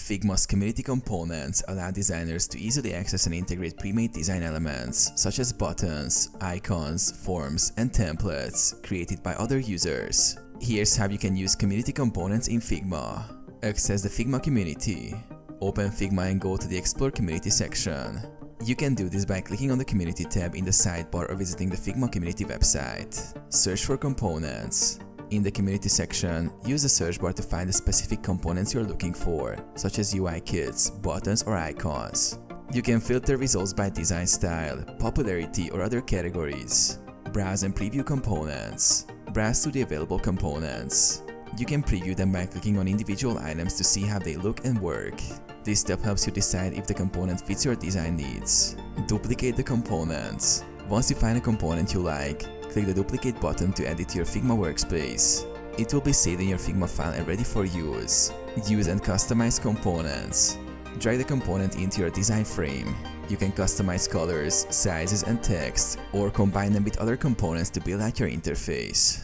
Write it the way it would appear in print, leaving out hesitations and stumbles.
Figma's community components allow designers to easily access and integrate pre-made design elements such as buttons, icons, forms, and templates created by other users. Here's how you can use community components in Figma. Access the Figma community. Open Figma and go to the Explore Community section. You can do this by clicking on the Community tab in the sidebar or visiting the Figma community website. Search for components. In the Community section, use the search bar to find the specific components you're looking for, such as UI kits, buttons, or icons. You can filter results by design style, popularity, or other categories. Browse and preview components. Browse to the available components. You can preview them by clicking on individual items to see how they look and work. This step helps you decide if the component fits your design needs. Duplicate the components. Once you find a component you like, click the Duplicate button to add it to your Figma workspace. It will be saved in your Figma file and ready for use. Use and customize components. Drag the component into your design frame. You can customize colors, sizes, and text, or combine them with other components to build out your interface.